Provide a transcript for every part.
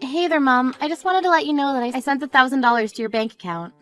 Hey there, Mom. I just wanted to let you know that I sent $1,000 to your bank account.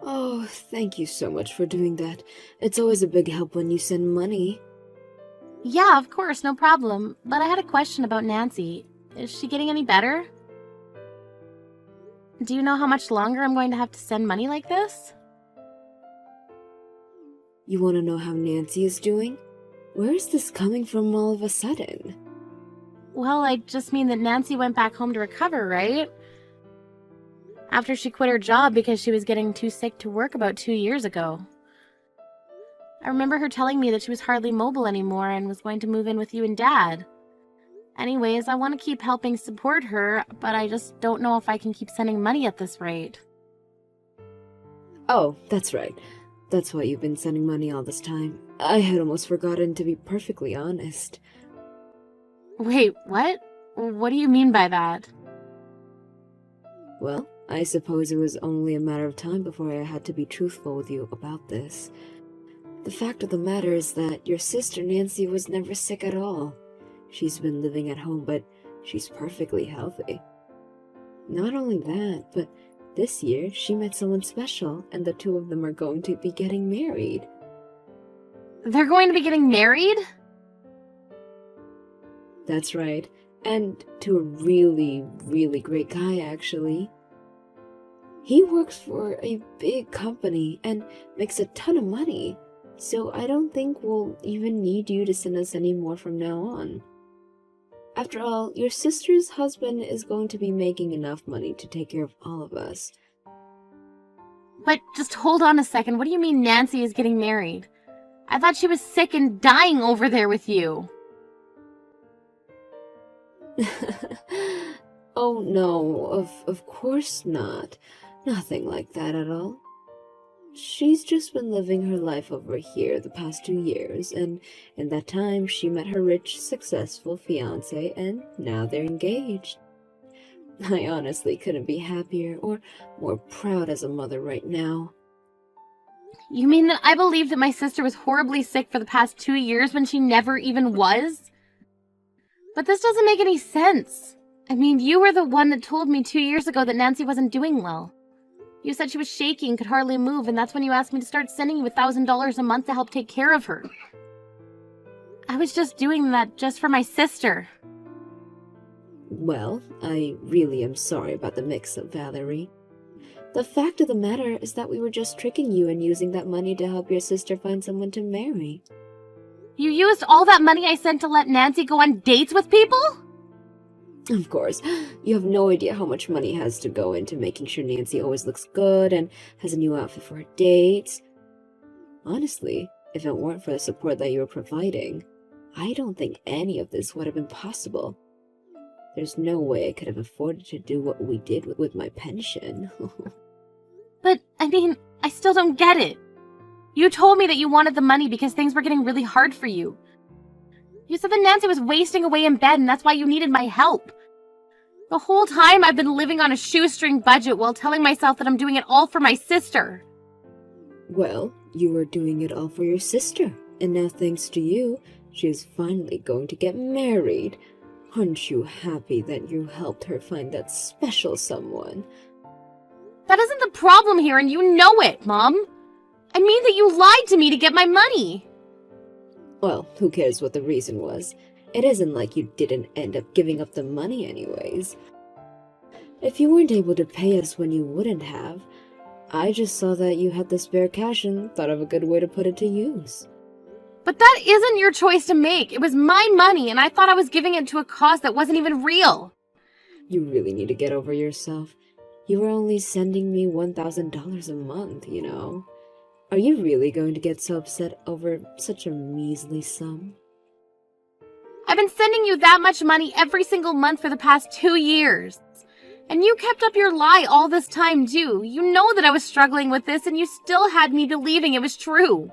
Oh, thank you so much for doing that. It's always a big help when you send money. Yeah, of course, no problem. But I had a question about Nancy. Is she getting any better? Do you know how much longer I'm going to have to send money like this? You want to know how Nancy is doing? Where is this coming from all of a sudden? Well, I just mean that Nancy went back home to recover, right? After she quit her job because she was getting too sick to work about 2 years ago. I remember her telling me that she was hardly mobile anymore and was going to move in with you and Dad. Anyways, I want to keep helping support her, but I just don't know if I can keep sending money at this rate. Oh, that's right. That's why you've been sending money all this time. I had almost forgotten, to be perfectly honest. Wait, what? What do you mean by that? Well, I suppose it was only a matter of time before I had to be truthful with you about this. The fact of the matter is that your sister Nancy was never sick at all. She's been living at home, but she's perfectly healthy. Not only that, but this year she met someone special, and the two of them are going to be getting married. They're going to be getting married? That's right, and to a really, really great guy, actually. He works for a big company and makes a ton of money, so I don't think we'll even need you to send us any more from now on. After all, your sister's husband is going to be making enough money to take care of all of us. But just hold on a second. What do you mean Nancy is getting married? I thought she was sick and dying over there with you. Oh no, of course not. Nothing like that at all. She's just been living her life over here the past 2 years, and in that time she met her rich, successful fiancé, and now they're engaged. I honestly couldn't be happier or more proud as a mother right now. You mean that I believed that my sister was horribly sick for the past 2 years when she never even was? But this doesn't make any sense. I mean, you were the one that told me 2 years ago that Nancy wasn't doing well. You said she was shaky and could hardly move, and that's when you asked me to start sending you $1,000 a month to help take care of her. I was just doing that just for my sister. Well, I really am sorry about the mix-up, Valerie. The fact of the matter is that we were just tricking you and using that money to help your sister find someone to marry. You used all that money I sent to let Nancy go on dates with people? Of course, you have no idea how much money has to go into making sure Nancy always looks good and has a new outfit for her dates. Honestly, if it weren't for the support that you were providing, I don't think any of this would have been possible. There's no way I could have afforded to do what we did with my pension. But, I mean, I still don't get it. You told me that you wanted the money because things were getting really hard for you. You said that Nancy was wasting away in bed and that's why you needed my help. The whole time I've been living on a shoestring budget while telling myself that I'm doing it all for my sister. Well, you were doing it all for your sister, and now thanks to you, she is finally going to get married. Aren't you happy that you helped her find that special someone? That isn't the problem here, and you know it, Mom. I mean that you lied to me to get my money. Well, who cares what the reason was? It isn't like you didn't end up giving up the money anyways. If you weren't able to pay us when you wouldn't have, I just saw that you had the spare cash and thought of a good way to put it to use. But that isn't your choice to make. It was my money, and I thought I was giving it to a cause that wasn't even real. You really need to get over yourself. You were only sending me $1,000 a month, you know. Are you really going to get so upset over such a measly sum? I've been sending you that much money every single month for the past 2 years. And you kept up your lie all this time, too. You know that I was struggling with this, and you still had me believing it was true.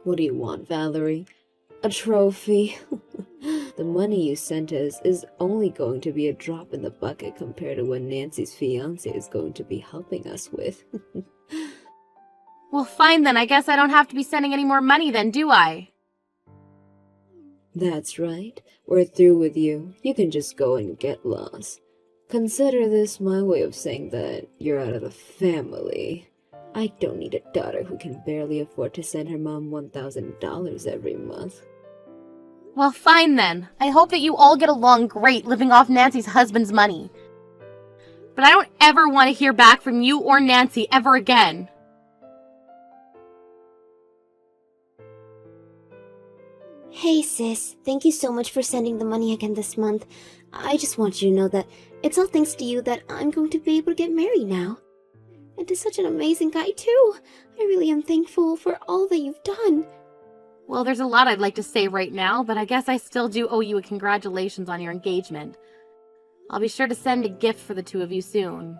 What do you want, Valerie? A trophy? The money you sent us is only going to be a drop in the bucket compared to what Nancy's fiancé is going to be helping us with. Well, fine then. I guess I don't have to be sending any more money then, do I? That's right. We're through with you. You can just go and get lost. Consider this my way of saying that you're out of the family. I don't need a daughter who can barely afford to send her mom $1,000 every month. Well, fine then. I hope that you all get along great living off Nancy's husband's money. But I don't ever want to hear back from you or Nancy ever again. Hey sis, thank you so much for sending the money again this month. I just want you to know that it's all thanks to you that I'm going to be able to get married now. And to such an amazing guy too. I really am thankful for all that you've done. Well, there's a lot I'd like to say right now, but I guess I still do owe you a congratulations on your engagement. I'll be sure to send a gift for the two of you soon.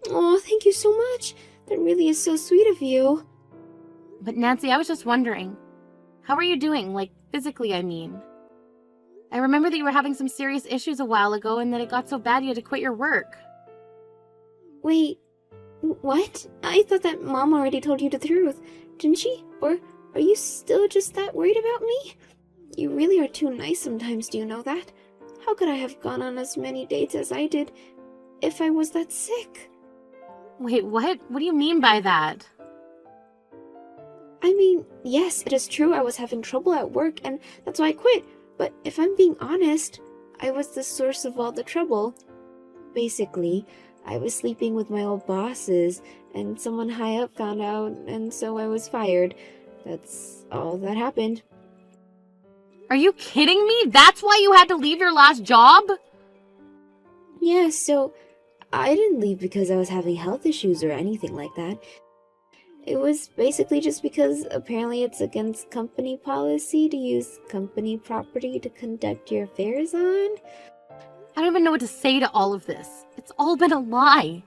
Oh, thank you so much. That really is so sweet of you. But Nancy, I was just wondering, how are you doing? Like, physically, I mean. I remember that you were having some serious issues a while ago and that it got so bad you had to quit your work. Wait, what? I thought that Mom already told you the truth, didn't she? Or are you still just that worried about me? You really are too nice sometimes, do you know that? How could I have gone on as many dates as I did if I was that sick? Wait, what? What do you mean by that? I mean, yes, it is true I was having trouble at work and that's why I quit. But if I'm being honest, I was the source of all the trouble. Basically, I was sleeping with my old bosses and someone high up found out and so I was fired. That's all that happened. Are you kidding me? That's why you had to leave your last job? Yeah, so I didn't leave because I was having health issues or anything like that. It was basically just because apparently it's against company policy to use company property to conduct your affairs on. I don't even know what to say to all of this. It's all been a lie.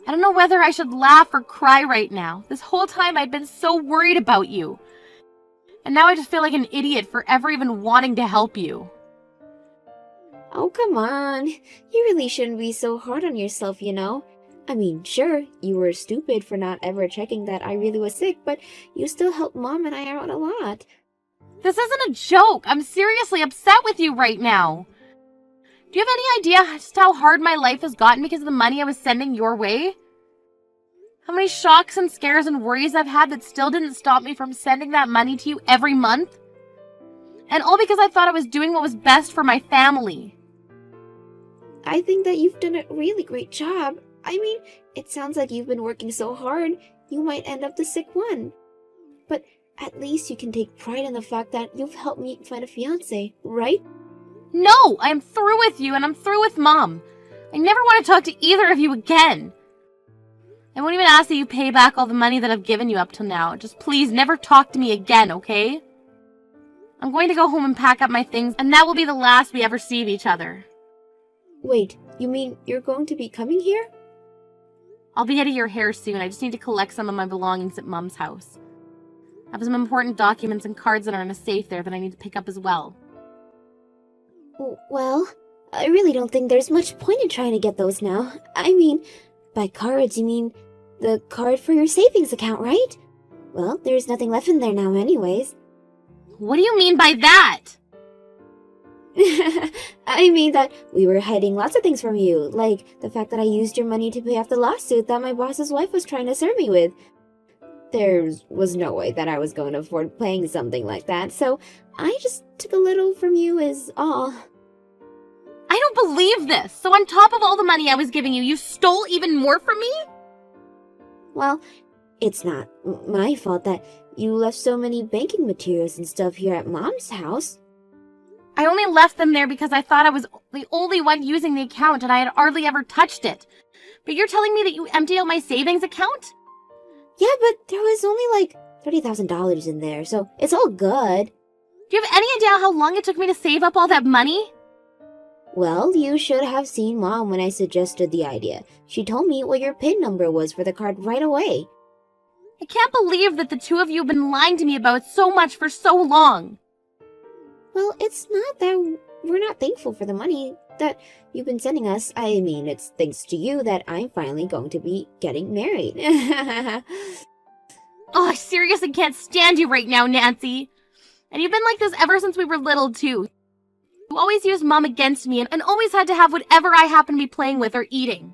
I don't know whether I should laugh or cry right now. This whole time I've been so worried about you. And now I just feel like an idiot for ever even wanting to help you. Oh, come on. You really shouldn't be so hard on yourself, you know? I mean, sure, you were stupid for not ever checking that I really was sick, but you still helped Mom and I out a lot. This isn't a joke. I'm seriously upset with you right now. Do you have any idea just how hard my life has gotten because of the money I was sending your way? How many shocks and scares and worries I've had that still didn't stop me from sending that money to you every month? And all because I thought I was doing what was best for my family. I think that you've done a really great job. I mean, it sounds like you've been working so hard, you might end up the sick one. But at least you can take pride in the fact that you've helped me find a fiancé, right? No, I am through with you and I'm through with Mom. I never want to talk to either of you again. I won't even ask that you pay back all the money that I've given you up till now. Just please never talk to me again, okay? I'm going to go home and pack up my things, and that will be the last we ever see of each other. Wait, you mean you're going to be coming here? I'll be out of your hair soon. I just need to collect some of my belongings at Mom's house. I have some important documents and cards that are in a safe there that I need to pick up as well. Well, I really don't think there's much point in trying to get those now. I mean, by cards, you mean the card for your savings account, right? Well, there's nothing left in there now anyways. What do you mean by that? I mean that we were hiding lots of things from you, like the fact that I used your money to pay off the lawsuit that my boss's wife was trying to serve me with. There was no way that I was going to afford paying something like that, so I just took a little from you is all. I don't believe this! So on top of all the money I was giving you, you stole even more from me? Well, it's not my fault that you left so many banking materials and stuff here at Mom's house. I only left them there because I thought I was the only one using the account and I had hardly ever touched it. But you're telling me that you emptied out my savings account? Yeah, but there was only like $30,000 in there, so it's all good. Do you have any idea how long it took me to save up all that money? Well, you should have seen Mom when I suggested the idea. She told me what your PIN number was for the card right away. I can't believe that the two of you have been lying to me about so much for so long. Well, it's not that we're not thankful for the money that you've been sending us. I mean, it's thanks to you that I'm finally going to be getting married. Oh, I seriously can't stand you right now, Nancy. And you've been like this ever since we were little, too. You always used Mom against me and always had to have whatever I happened to be playing with or eating.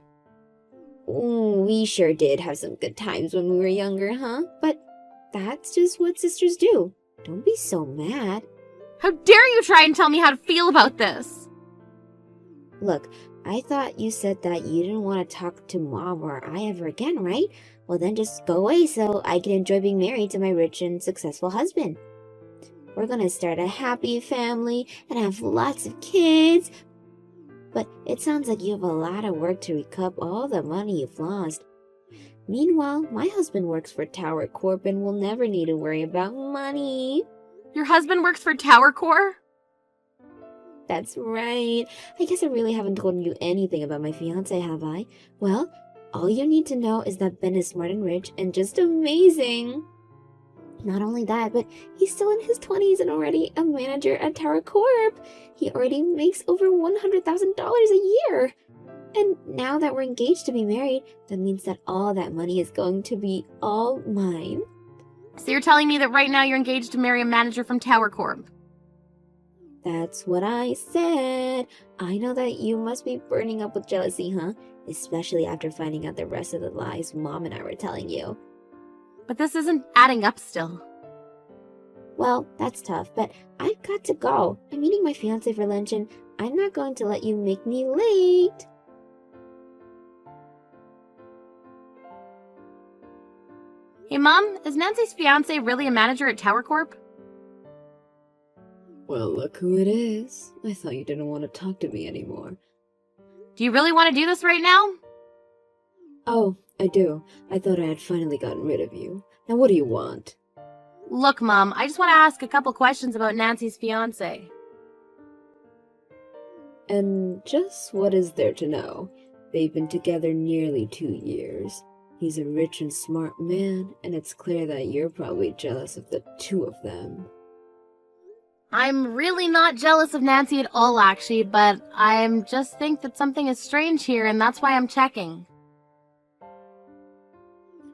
We sure did have some good times when we were younger, huh? But that's just what sisters do. Don't be so mad. How dare you try and tell me how to feel about this? Look, I thought you said that you didn't want to talk to Mom or I ever again, right? Well, then just go away so I can enjoy being married to my rich and successful husband. We're gonna start a happy family and have lots of kids. But it sounds like you have a lot of work to recoup all the money you've lost. Meanwhile, my husband works for Tower Corp and will never need to worry about money. Your husband works for Tower Corp? That's right. I guess I really haven't told you anything about my fiance, have I? Well, all you need to know is that Ben is smart and rich and just amazing. Not only that, but he's still in his 20s and already a manager at Tower Corp. He already makes over $100,000 a year. And now that we're engaged to be married, that means that all that money is going to be all mine. So you're telling me that right now you're engaged to marry a manager from Tower Corp? That's what I said. I know that you must be burning up with jealousy, huh? Especially after finding out the rest of the lies Mom and I were telling you. But this isn't adding up still. Well, that's tough, but I've got to go. I'm meeting my fiance for lunch and I'm not going to let you make me late. Hey, Mom, is Nancy's fiance really a manager at Tower Corp? Well, look who it is. I thought you didn't want to talk to me anymore. Do you really want to do this right now? Oh, I do. I thought I had finally gotten rid of you. Now what do you want? Look, Mom, I just want to ask a couple questions about Nancy's fiance. And just what is there to know? They've been together nearly 2 years. He's a rich and smart man, and it's clear that you're probably jealous of the two of them. I'm really not jealous of Nancy at all, actually, but I just think that something is strange here, and that's why I'm checking.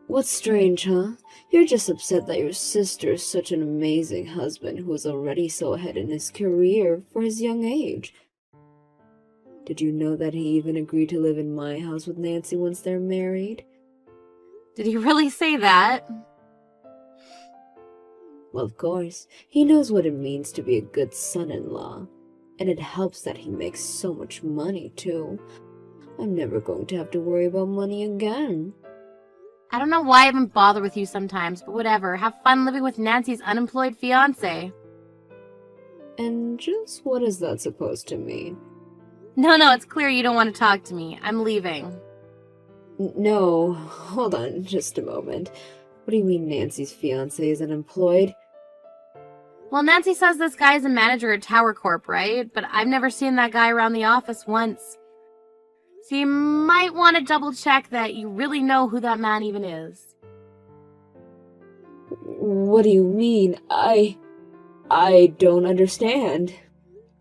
What's strange, huh? You're just upset that your sister is such an amazing husband who is already so ahead in his career for his young age. Did you know that he even agreed to live in my house with Nancy once they're married? Did he really say that? Well, of course. He knows what it means to be a good son-in-law. And it helps that he makes so much money, too. I'm never going to have to worry about money again. I don't know why I even bother with you sometimes, but whatever. Have fun living with Nancy's unemployed fiance. And just what is that supposed to mean? No, it's clear you don't want to talk to me. I'm leaving. No, hold on just a moment. What do you mean Nancy's fiance is unemployed? Well, Nancy says this guy is a manager at Tower Corp, right? But I've never seen that guy around the office once. So you might want to double check that you really know who that man even is. What do you mean? I don't understand.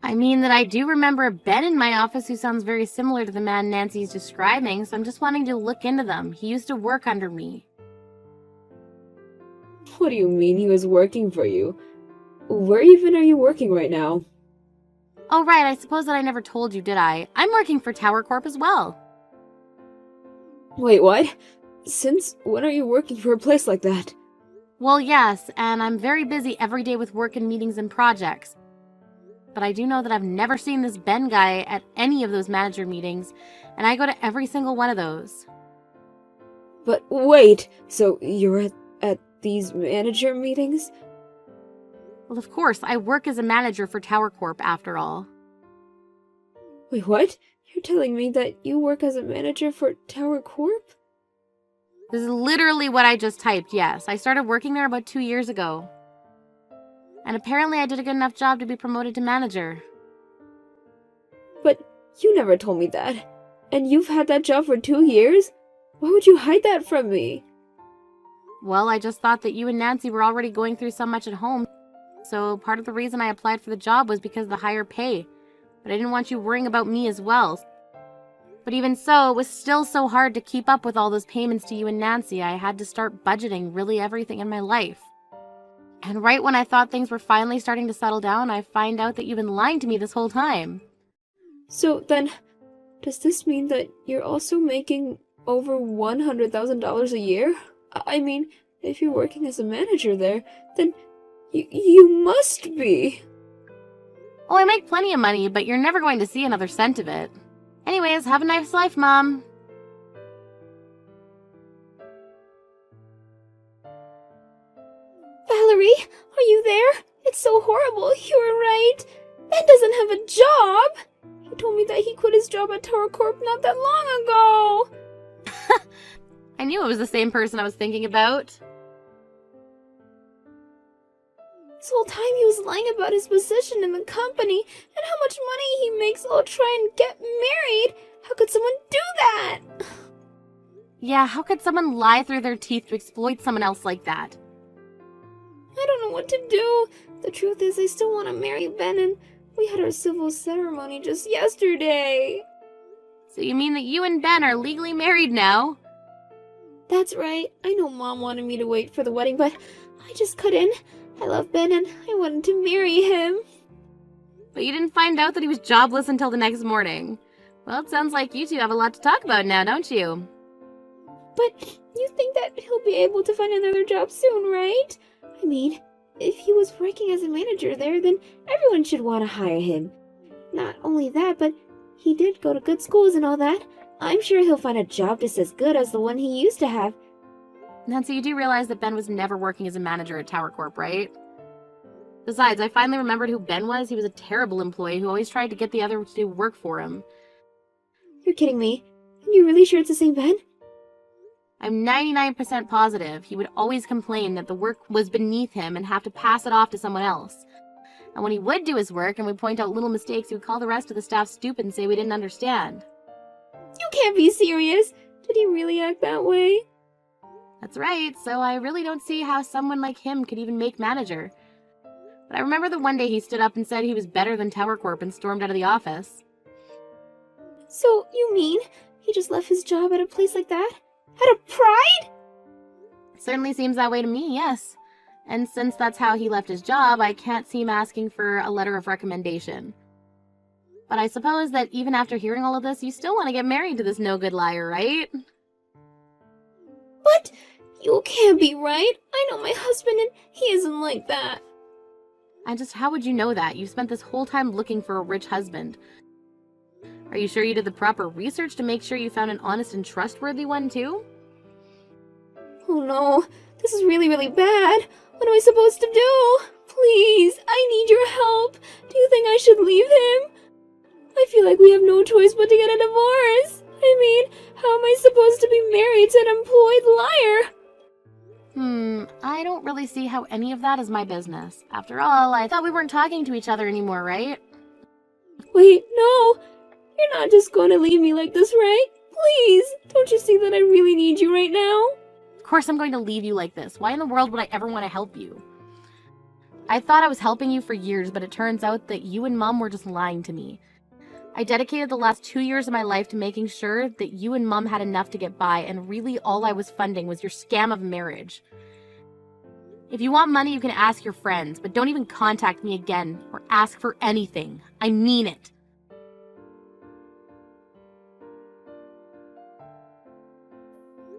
I mean that I do remember a Ben in my office who sounds very similar to the man Nancy's describing, so I'm just wanting to look into them. He used to work under me. What do you mean he was working for you? Where even are you working right now? Oh, right, I suppose that I never told you, did I? I'm working for Tower Corp as well. Wait, what? Since when are you working for a place like that? Well, yes, and I'm very busy every day with work and meetings and projects. But I do know that I've never seen this Ben guy at any of those manager meetings, and I go to every single one of those. But wait, so you're at these manager meetings? Well, of course, I work as a manager for Tower Corp after all. Wait, what? You're telling me that you work as a manager for Tower Corp? This is literally what I just typed, yes. I started working there about 2 years ago. And apparently I did a good enough job to be promoted to manager. But you never told me that. And you've had that job for 2 years? Why would you hide that from me? Well, I just thought that you and Nancy were already going through so much at home. So part of the reason I applied for the job was because of the higher pay. But I didn't want you worrying about me as well. But even so, it was still so hard to keep up with all those payments to you and Nancy. I had to start budgeting really everything in my life. And right when I thought things were finally starting to settle down, I find out that you've been lying to me this whole time. So then, does this mean that you're also making over $100,000 a year? I mean, if you're working as a manager there, then you must be. Oh, I make plenty of money, but you're never going to see another cent of it. Anyways, have a nice life, Mom. Valerie, are you there? It's so horrible. You were right. Ben doesn't have a job. He told me that he quit his job at Tower Corp not that long ago. I knew it was the same person I was thinking about. This whole time he was lying about his position in the company and how much money he makes while trying to get married. How could someone do that? Yeah, how could someone lie through their teeth to exploit someone else like that? I don't know what to do. The truth is, I still want to marry Ben, and we had our civil ceremony just yesterday. So you mean that you and Ben are legally married now? That's right. I know Mom wanted me to wait for the wedding, but I just couldn't. I love Ben, and I wanted to marry him. But you didn't find out that he was jobless until the next morning. Well, it sounds like you two have a lot to talk about now, don't you? But you think that he'll be able to find another job soon, right? I mean, if he was working as a manager there, then everyone should want to hire him. Not only that, but he did go to good schools and all that. I'm sure he'll find a job just as good as the one he used to have. Nancy, you do realize that Ben was never working as a manager at Tower Corp, right? Besides, I finally remembered who Ben was. He was a terrible employee who always tried to get the others to do work for him. You're kidding me. And you're really sure it's the same Ben? I'm 99% positive he would always complain that the work was beneath him and have to pass it off to someone else. And when he would do his work and would point out little mistakes, he would call the rest of the staff stupid and say we didn't understand. You can't be serious. Did he really act that way? That's right, so I really don't see how someone like him could even make manager. But I remember the one day he stood up and said he was better than Tower Corp and stormed out of the office. So, you mean he just left his job at a place like that? Out of pride? It certainly seems that way to me, yes. And since that's how he left his job, I can't see him asking for a letter of recommendation. But I suppose that even after hearing all of this, you still want to get married to this no-good liar, right? But you can't be right. I know my husband and he isn't like that. And just how would you know that? You spent this whole time looking for a rich husband. Are you sure you did the proper research to make sure you found an honest and trustworthy one, too? Oh no, this is really, really bad. What am I supposed to do? Please, I need your help. Do you think I should leave him? I feel like we have no choice but to get a divorce. I mean, how am I supposed to be married to an employed liar? I don't really see how any of that is my business. After all, I thought we weren't talking to each other anymore, right? Wait, no. You're not just going to leave me like this, right? Please, don't you see that I really need you right now? Of course I'm going to leave you like this. Why in the world would I ever want to help you? I thought I was helping you for years, but it turns out that you and Mom were just lying to me. I dedicated the last 2 years of my life to making sure that you and Mom had enough to get by, and really all I was funding was your scam of marriage. If you want money, you can ask your friends, but don't even contact me again or ask for anything. I mean it.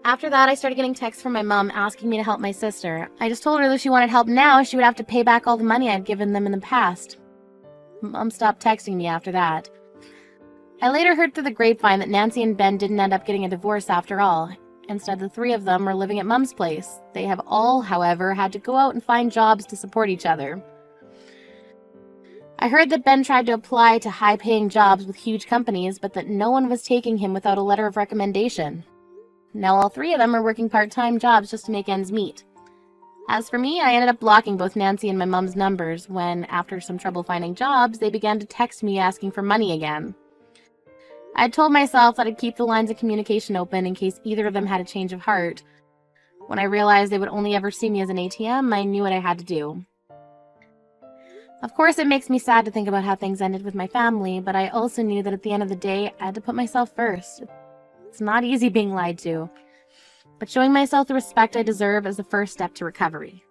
After that, I started getting texts from my mom asking me to help my sister. I just told her that if she wanted help now, she would have to pay back all the money I'd given them in the past. Mom stopped texting me after that. I later heard through the grapevine that Nancy and Ben didn't end up getting a divorce after all. Instead, the three of them were living at Mom's place. They have all, however, had to go out and find jobs to support each other. I heard that Ben tried to apply to high-paying jobs with huge companies, but that no one was taking him without a letter of recommendation. Now all three of them are working part-time jobs just to make ends meet. As for me, I ended up blocking both Nancy and my mom's numbers when, after some trouble finding jobs, they began to text me asking for money again. I had told myself that I'd keep the lines of communication open in case either of them had a change of heart. When I realized they would only ever see me as an ATM, I knew what I had to do. Of course, it makes me sad to think about how things ended with my family, but I also knew that at the end of the day, I had to put myself first. It's not easy being lied to, but showing myself the respect I deserve is the first step to recovery.